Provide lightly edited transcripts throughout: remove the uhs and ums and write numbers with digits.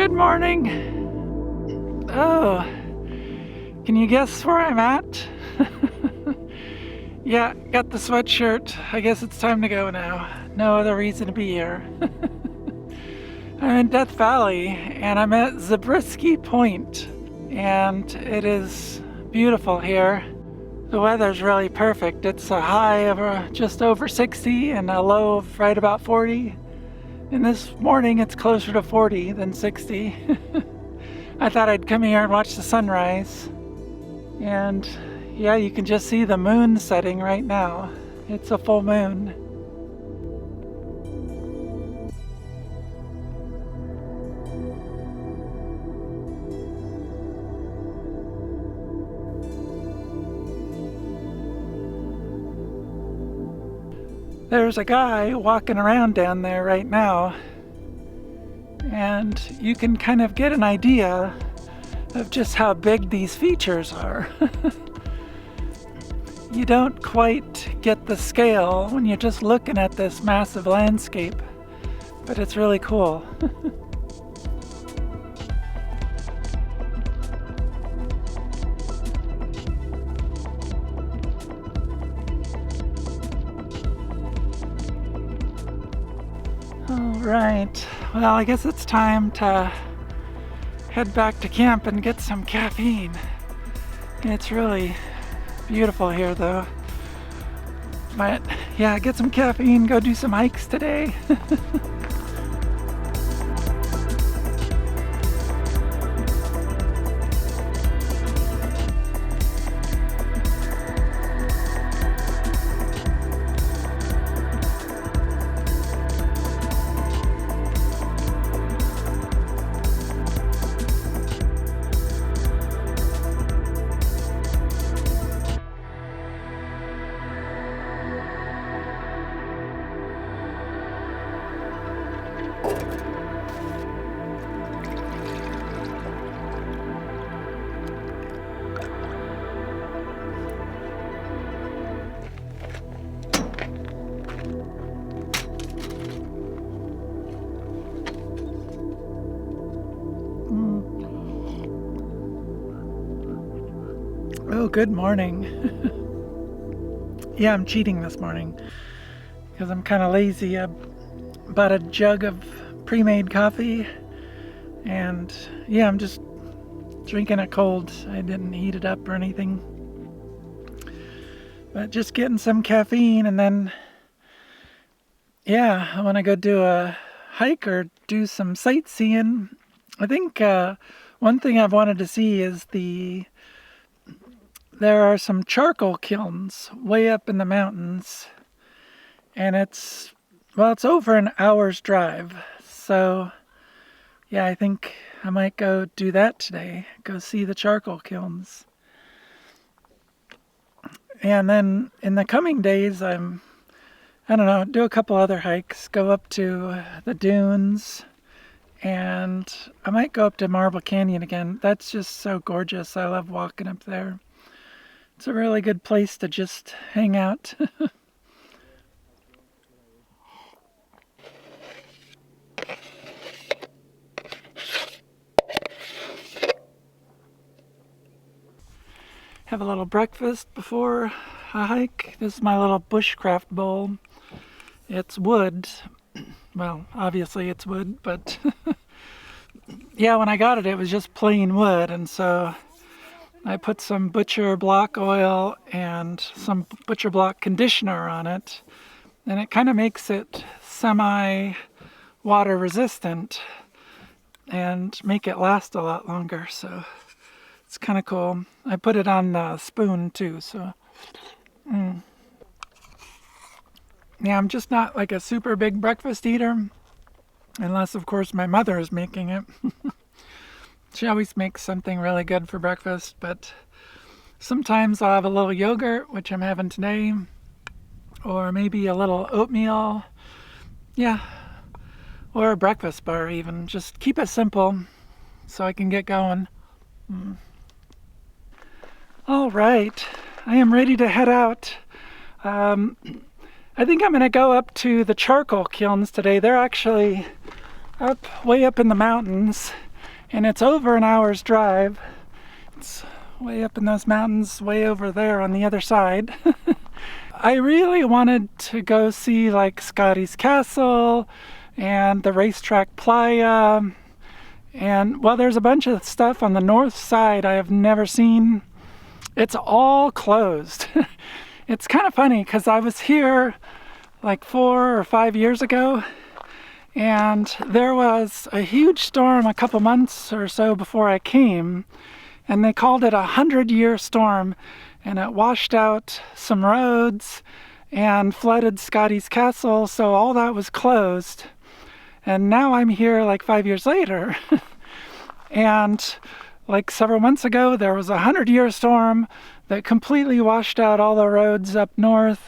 Good morning. Oh, can you guess where I'm at? Yeah, got the sweatshirt. I guess it's time to go now. No other reason to be here. I'm in Death Valley and I'm at Zabriskie Point, and it is beautiful here. The weather's really perfect. It's a high of just over 60 and a low of right about 40. And this morning it's closer to 40 than 60. I thought I'd come here and watch the sunrise. And yeah, you can just see the moon setting right now. It's a full moon. There's a guy walking around down there right now, and you can kind of get an idea of just how big these features are. You don't quite get the scale when you're just looking at this massive landscape, but it's really cool. Alright, well, I guess it's time to head back to camp and get some caffeine. It's really beautiful here though. But yeah, get some caffeine, go do some hikes today. Oh, good morning. Yeah, I'm cheating this morning because I'm kind of lazy. I bought a jug of pre-made coffee, and yeah, I'm just drinking it cold. I didn't heat it up or anything, but just getting some caffeine, and then yeah, I want to go do a hike or do some sightseeing. I think one thing I've wanted to see is there are some charcoal kilns way up in the mountains, and it's over an hour's drive. So yeah, I think I might go do that today, go see the charcoal kilns. And then in the coming days, I don't know, do a couple other hikes, go up to the dunes, and I might go up to Marble Canyon again. That's just so gorgeous. I love walking up there. It's a really good place to just hang out. Have a little breakfast before a hike. This is my little bushcraft bowl. It's wood. Well, obviously it's wood, but yeah, when I got it, it was just plain wood, and so I put some butcher block oil and some butcher block conditioner on it, and it kind of makes it semi-water resistant and make it last a lot longer, so it's kind of cool. I put it on the spoon too, so yeah, I'm just not like a super big breakfast eater, unless of course my mother is making it. She always makes something really good for breakfast, but sometimes I'll have a little yogurt, which I'm having today, or maybe a little oatmeal, yeah, or a breakfast bar even. Just keep it simple so I can get going. All right, I am ready to head out. I think I'm going to go up to the charcoal kilns today. They're actually way up in the mountains. and it's over an hour's drive. It's way up in those mountains, way over there on the other side. I really wanted to go see like Scotty's Castle and the racetrack playa, and well, there's a bunch of stuff on the north side I have never seen. It's all closed. It's kind of funny because I was here like 4 or 5 years ago, and there was a huge storm a couple months or so before I came, and they called it a 100-year storm, and it washed out some roads and flooded Scotty's Castle, so all that was closed. And now I'm here like 5 years later, and like several months ago there was a 100-year storm that completely washed out all the roads up north,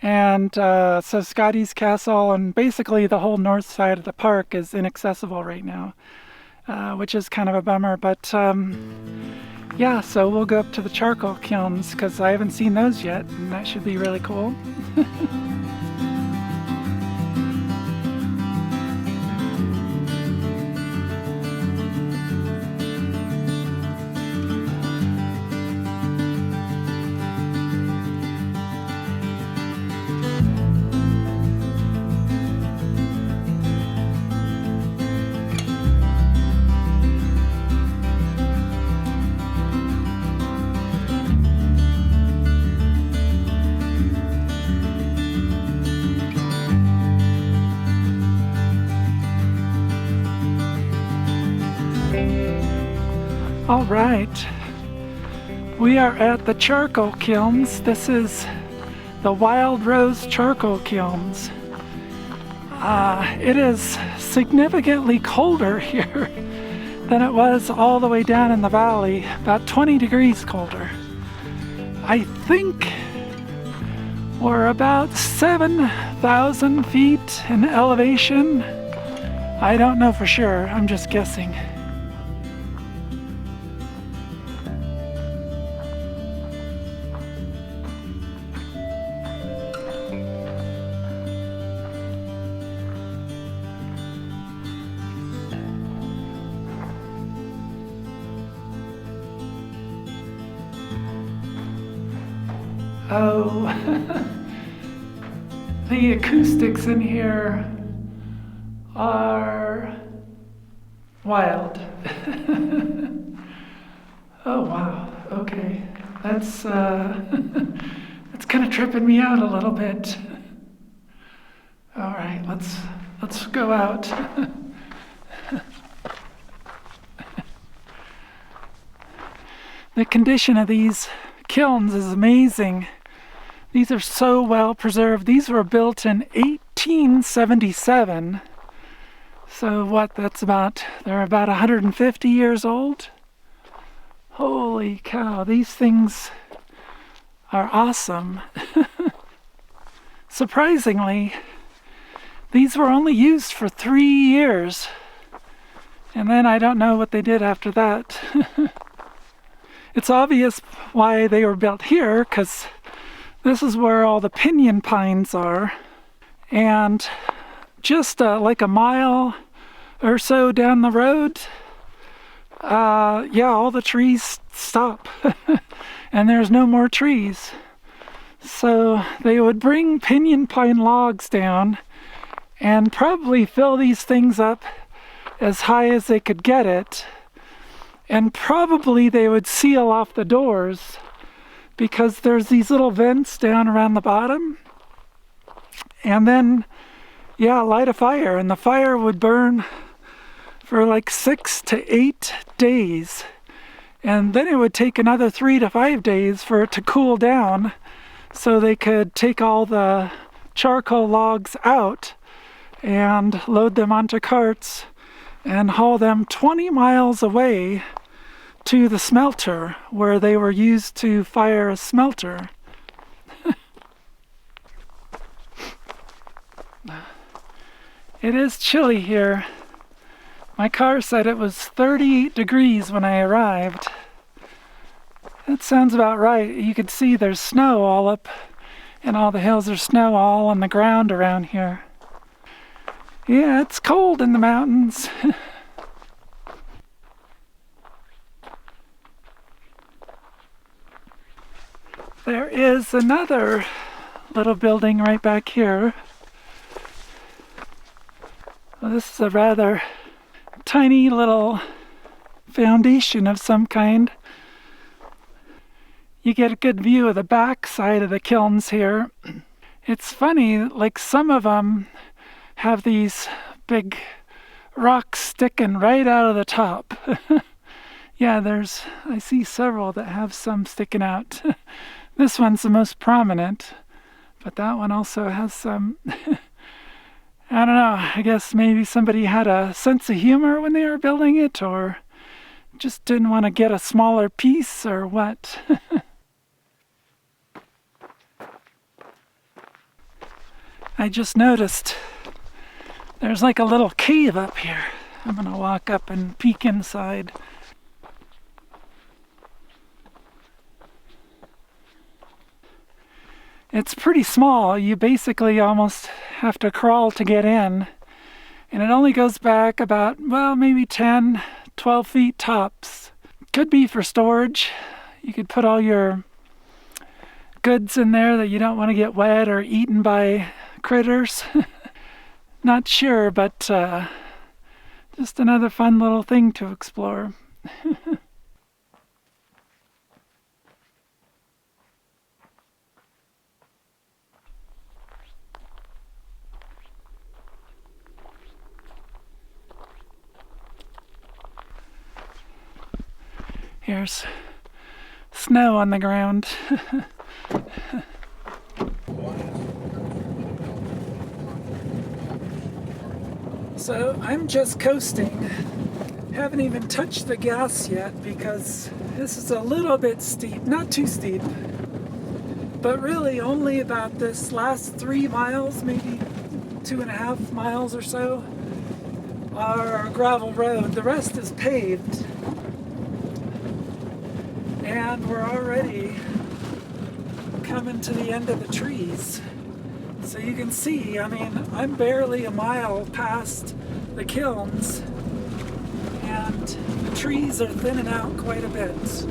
and so Scotty's Castle and basically the whole north side of the park is inaccessible right now, which is kind of a bummer. But yeah, so we'll go up to the charcoal kilns because I haven't seen those yet, and that should be really cool. All right, we are at the charcoal kilns. This is the Wildrose Charcoal Kilns. It is significantly colder here than it was all the way down in the valley, about 20 degrees colder. I think we're about 7,000 feet in elevation. I don't know for sure, I'm just guessing. Oh, the acoustics in here are wild. Oh wow, okay. That's that's kind of tripping me out a little bit. All right, let's go out. The condition of these kilns is amazing. These are so well preserved. These were built in 1877. So what, they're about 150 years old? Holy cow, these things are awesome. Surprisingly, these were only used for 3 years. And then I don't know what they did after that. It's obvious why they were built here, because this is where all the pinyon pines are. And just like a mile or so down the road, yeah, all the trees stop. And there's no more trees. So they would bring pinyon pine logs down and probably fill these things up as high as they could get it. And probably they would seal off the doors because there's these little vents down around the bottom. And then, yeah, light a fire, and the fire would burn for like 6 to 8 days. And then it would take another 3 to 5 days for it to cool down so they could take all the charcoal logs out and load them onto carts and haul them 20 miles away to the smelter where they were used to fire a smelter. It is chilly here. My car said it was 38 degrees when I arrived. That sounds about right. You can see there's snow all up in all the hills. There's snow all on the ground around here. Yeah, it's cold in the mountains. There is another little building right back here. Well, this is a rather tiny little foundation of some kind. You get a good view of the back side of the kilns here. It's funny, like some of them have these big rocks sticking right out of the top. Yeah, I see several that have some sticking out. This one's the most prominent, but that one also has some. I don't know, I guess maybe somebody had a sense of humor when they were building it, or just didn't want to get a smaller piece, or what. I just noticed there's like a little cave up here. I'm gonna walk up and peek inside. It's pretty small. You basically almost have to crawl to get in. And it only goes back about, well, maybe 10, 12 feet tops. Could be for storage. You could put all your goods in there that you don't want to get wet or eaten by critters. Not sure, but just another fun little thing to explore. Here's snow on the ground. So I'm just coasting. Haven't even touched the gas yet because this is a little bit steep, not too steep, but really only about this last 3 miles, maybe 2.5 miles or so, are gravel road. The rest is paved. And we're already coming to the end of the trees. So you can see, I mean, I'm barely a mile past the kilns, and the trees are thinning out quite a bit.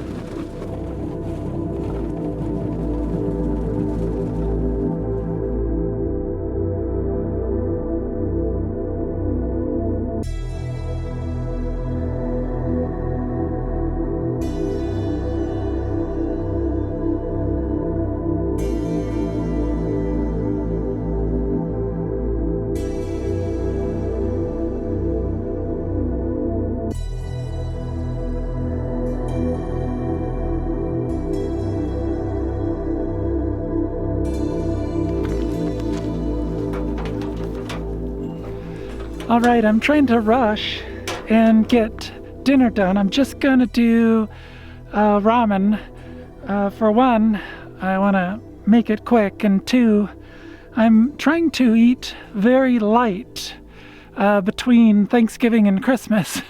All right, I'm trying to rush and get dinner done. I'm just gonna do ramen. For one, I wanna make it quick, and two, I'm trying to eat very light between Thanksgiving and Christmas.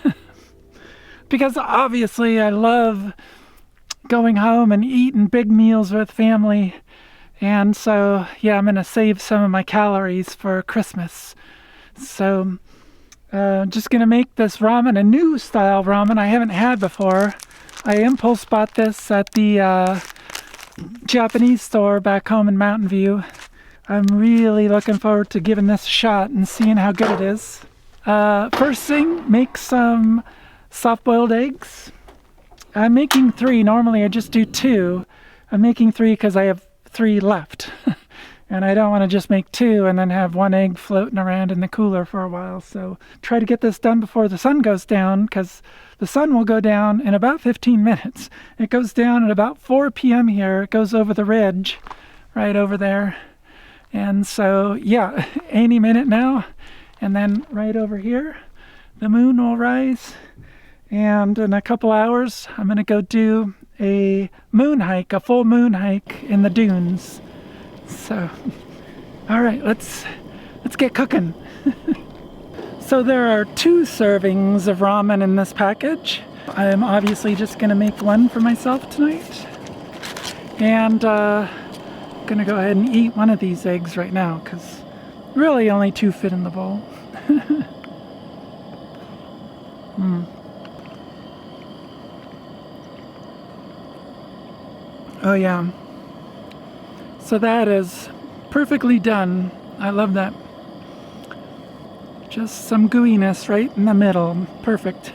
Because obviously I love going home and eating big meals with family. And so, yeah, I'm gonna save some of my calories for Christmas. So, just gonna make this ramen, a new style ramen I haven't had before. I impulse bought this at the Japanese store back home in Mountain View. I'm really looking forward to giving this a shot and seeing how good it is. First thing, make some soft-boiled eggs. I'm making 3. Normally I just do 2. I'm making 3 because I have 3 left. And I don't want to just make 2 and then have 1 egg floating around in the cooler for a while. So try to get this done before the sun goes down, because the sun will go down in about 15 minutes. It goes down at about 4 p.m. here. It goes over the ridge right over there. And so, yeah, any minute now. And then right over here, the moon will rise. And in a couple hours, I'm going to go do a moon hike, a full moon hike in the dunes. So, all right, let's get cooking. So there are 2 servings of ramen in this package. I am obviously just gonna make 1 for myself tonight. And gonna go ahead and eat one of these eggs right now, because really only 2 fit in the bowl. Oh yeah. So that is perfectly done. I love that. Just some gooiness right in the middle. Perfect.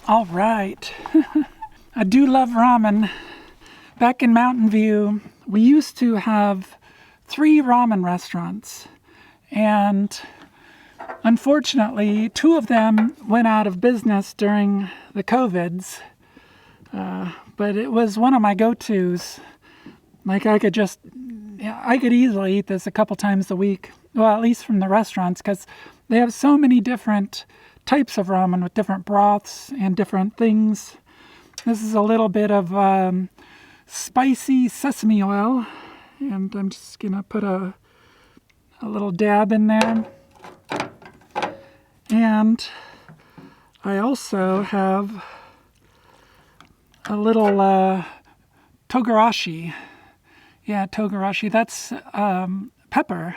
All right. I do love ramen. Back in Mountain View, we used to have 3 ramen restaurants, and unfortunately 2 of them went out of business during the COVIDs, but it was one of my go-tos. Like I could easily eat this a couple times a week, well, at least from the restaurants, because they have so many different types of ramen with different broths and different things. This is a little bit of spicy sesame oil, and I'm just gonna put a little dab in there. And I also have a little togarashi. Yeah, togarashi, that's pepper.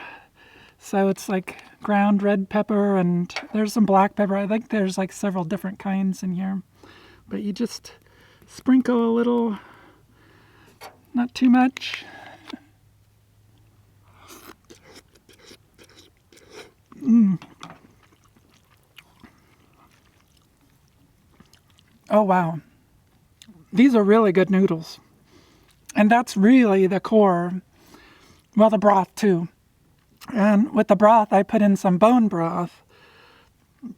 So it's like ground red pepper, and there's some black pepper. I think there's like several different kinds in here. But you just sprinkle a little, not too much. Oh wow. These are really good noodles. And that's really the core. Well, the broth too. And with the broth, I put in some bone broth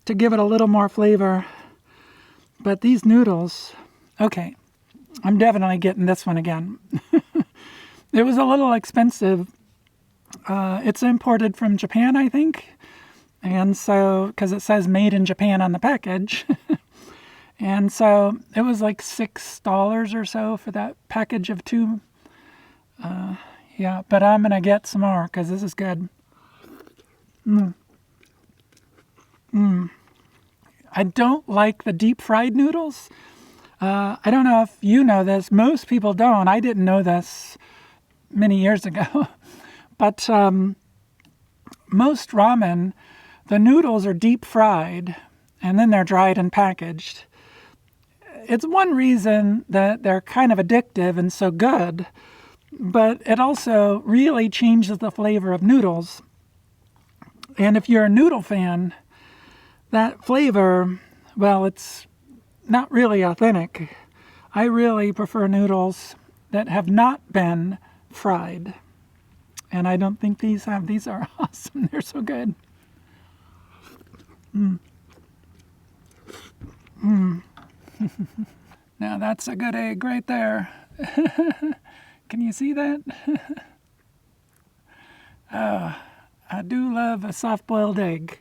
to give it a little more flavor. But these noodles, okay, I'm definitely getting this one again. It was a little expensive. It's imported from Japan, I think. And so, because it says made in Japan on the package. And so it was like $6 or so for that package of 2. Yeah, but I'm going to get some more because this is good. I don't like the deep fried noodles. I don't know if you know this. Most people don't. I didn't know this many years ago. But most ramen, the noodles are deep fried and then they're dried and packaged. It's one reason that they're kind of addictive and so good, but it also really changes the flavor of noodles. And if you're a noodle fan, that flavor, well, it's not really authentic. I really prefer noodles that have not been fried. And I don't think these have. These are awesome. They're so good. Now that's a good egg right there. Can you see that? I do love a soft-boiled egg.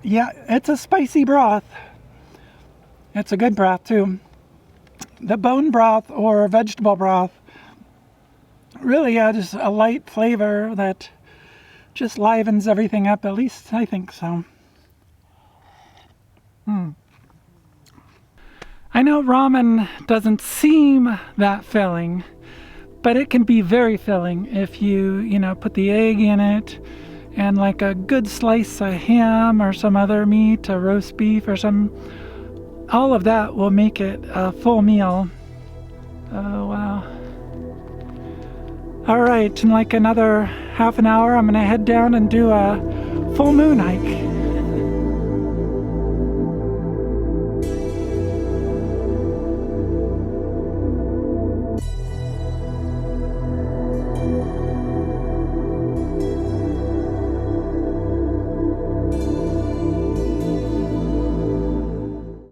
Yeah, it's a spicy broth. It's a good broth too. The bone broth or vegetable broth really adds a light flavor that just livens everything up. At least I think so. I know ramen doesn't seem that filling, but it can be very filling if you put the egg in it and like a good slice of ham or some other meat, a roast beef or some. All of that will make it a full meal. Oh wow. All right, in like another half an hour, I'm gonna head down and do a full moon hike.